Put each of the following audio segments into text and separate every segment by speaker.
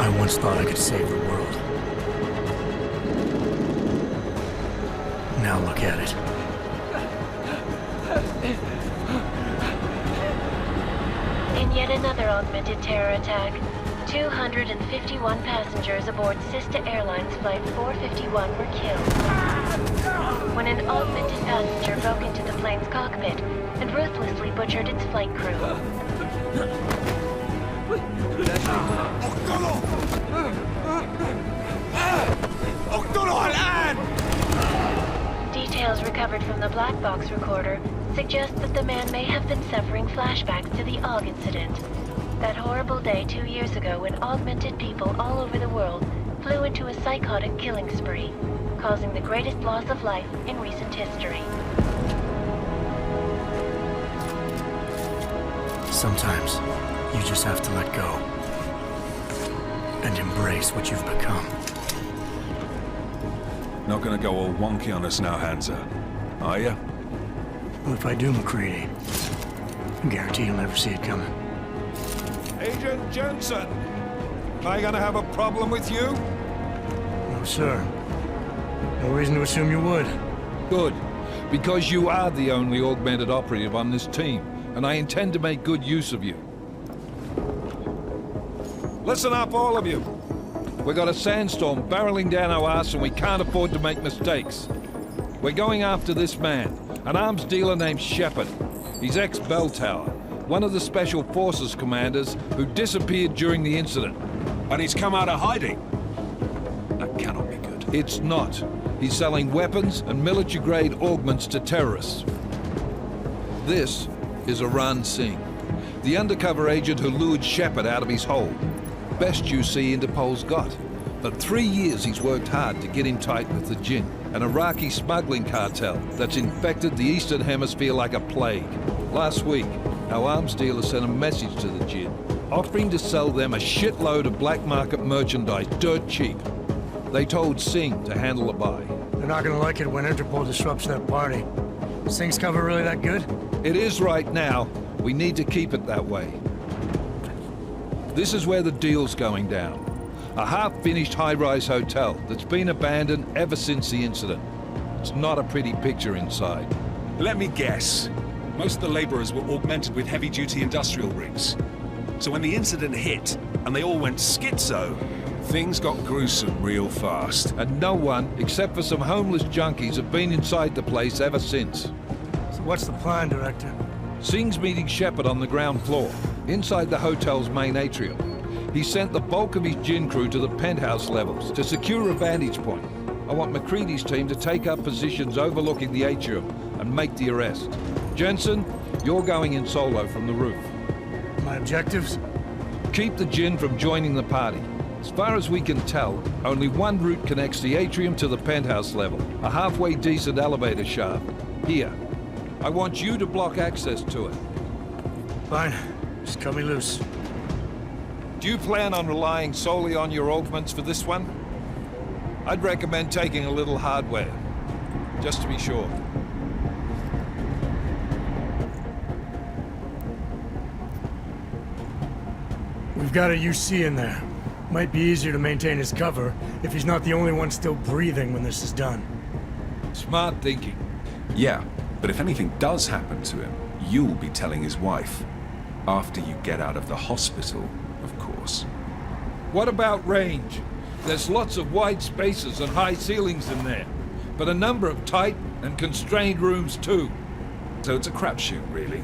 Speaker 1: I once thought I could save the world. Now look at it.
Speaker 2: In yet another augmented terror attack, 251 passengers aboard Sista Airlines Flight 451 were killed when an augmented passenger broke into the plane's cockpit and ruthlessly butchered its flight crew. Details recovered from the black box recorder suggest that the man may have been suffering flashbacks to the AUG incident. That horrible day 2 years ago when augmented people all over the world flew into a psychotic killing spree, causing the greatest loss of life in recent history.
Speaker 1: Sometimes, you just have to let go. And embrace what you've become.
Speaker 3: Not gonna go all wonky on us now, Hansa, are you?
Speaker 1: Well, if I do, MacReady, I guarantee you'll never see it coming.
Speaker 3: Agent Jensen! Am I gonna have a problem with you?
Speaker 1: No, sir. No reason to assume you would.
Speaker 4: Good. Because you are the only augmented operative on this team, and I intend to make good use of you.
Speaker 3: Listen up, all of you.
Speaker 4: We got a sandstorm barreling down our ass and we can't afford to make mistakes. We're going after this man, an arms dealer named Shepard. He's ex-Bell Tower, one of the Special Forces commanders who disappeared during the incident.
Speaker 3: And he's come out of hiding. That cannot be good.
Speaker 4: It's not. He's selling weapons and military-grade augments to terrorists. This is Aran Singh, the undercover agent who lured Shepard out of his hole. Best you see Interpol's got. For 3 years he's worked hard to get him tight with the Jinn, an Iraqi smuggling cartel that's infected the Eastern Hemisphere like a plague. Last week, our arms dealer sent a message to the Jinn, offering to sell them a shitload of black market merchandise dirt cheap. They told Singh to handle the buy.
Speaker 1: They're not gonna like it when Interpol disrupts that party. Singh's cover really that good?
Speaker 4: It is right now. We need to keep it that way. This is where the deal's going down. A half-finished high-rise hotel that's been abandoned ever since the incident. It's not a pretty picture inside.
Speaker 3: Let me guess. Most of the laborers were augmented with heavy-duty industrial rigs. So when the incident hit, and they all went schizo, things got gruesome real fast.
Speaker 4: And no one, except for some homeless junkies, have been inside the place ever since.
Speaker 1: So what's the plan, Director?
Speaker 4: Singh's meeting Shepard on the ground floor, inside the hotel's main atrium. He sent the bulk of his Jinn crew to the penthouse levels to secure a vantage point. I want MacReady's team to take up positions overlooking the atrium and make the arrest. Jensen, you're going in solo from the roof.
Speaker 1: My objectives?
Speaker 4: Keep the Jinn from joining the party. As far as we can tell, only one route connects the atrium to the penthouse level, a halfway decent elevator shaft. Here. I want you to block access to it.
Speaker 1: Fine. Just cut me loose.
Speaker 4: Do you plan on relying solely on your augments for this one? I'd recommend taking a little hardware, just to be sure.
Speaker 1: We've got a UC in there. Might be easier to maintain his cover if he's not the only one still breathing when this is done.
Speaker 4: Smart thinking.
Speaker 3: Yeah, but if anything does happen to him, you'll be telling his wife. After you get out of the hospital, of course.
Speaker 4: What about range? There's lots of wide spaces and high ceilings in there, but a number of tight and constrained rooms too.
Speaker 3: So it's a crapshoot, really.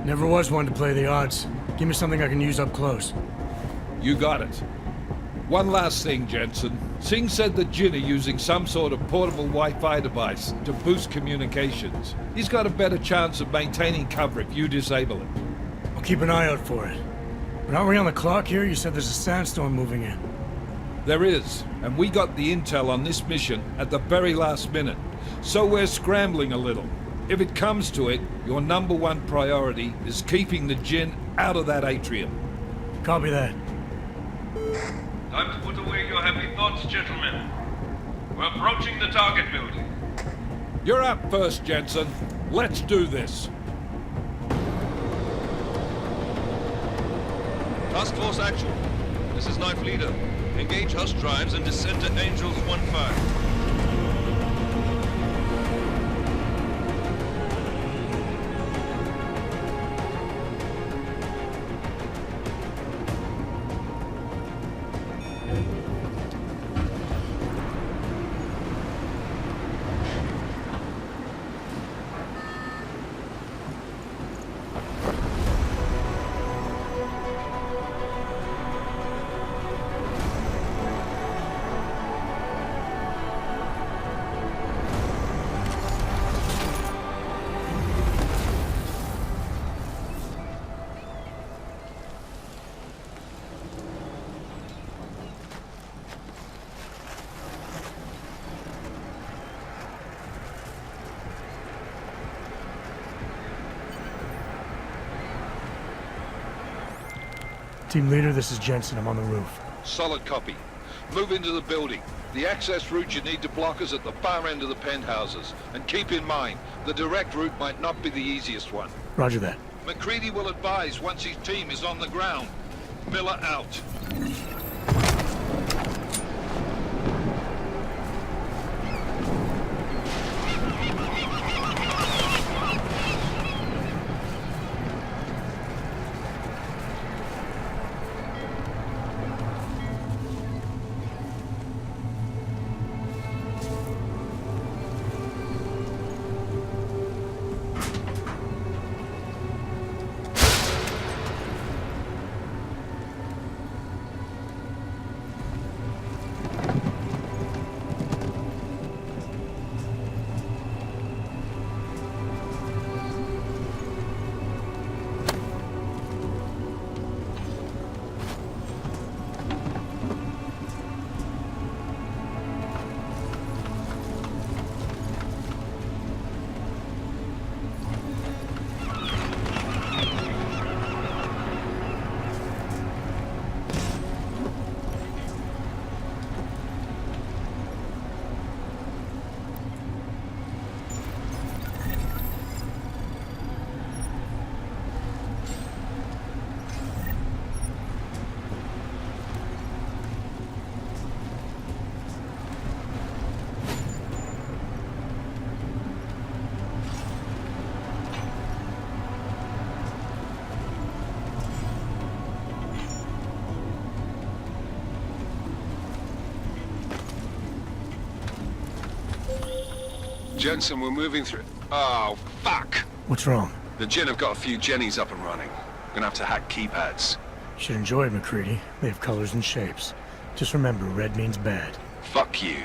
Speaker 1: Never was one to play the odds. Give me something I can use up close.
Speaker 4: You got it. One last thing, Jensen. Singh said the Jinn are using some sort of portable Wi-Fi device to boost communications. He's got a better chance of maintaining cover if you disable it.
Speaker 1: I'll keep an eye out for it. But aren't we on the clock here? You said there's a sandstorm moving in.
Speaker 4: There is, and we got the intel on this mission at the very last minute. So we're scrambling a little. If it comes to it, your #1 priority is keeping the Jinn out of that atrium.
Speaker 1: Copy that.
Speaker 5: Time to put away your heavy thoughts, gentlemen. We're approaching the target building.
Speaker 4: You're up first, Jensen. Let's do this.
Speaker 6: Task Force Actual. This is Knife Leader. Engage Hush drives and descend to Angels 1-5.
Speaker 1: Team leader, this is Jensen. I'm on the roof.
Speaker 4: Solid copy. Move into the building. The access route you need to block is at the far end of the penthouses. And keep in mind, the direct route might not be the easiest one.
Speaker 1: Roger that.
Speaker 4: McCready will advise once his team is on the ground. Miller out.
Speaker 3: Jensen, we're moving through... Oh, fuck!
Speaker 1: What's wrong?
Speaker 3: The Jinn have got a few Jennies up and running. Gonna have to hack keypads.
Speaker 1: You should enjoy it, McCready. They have colors and shapes. Just remember, red means bad.
Speaker 3: Fuck you.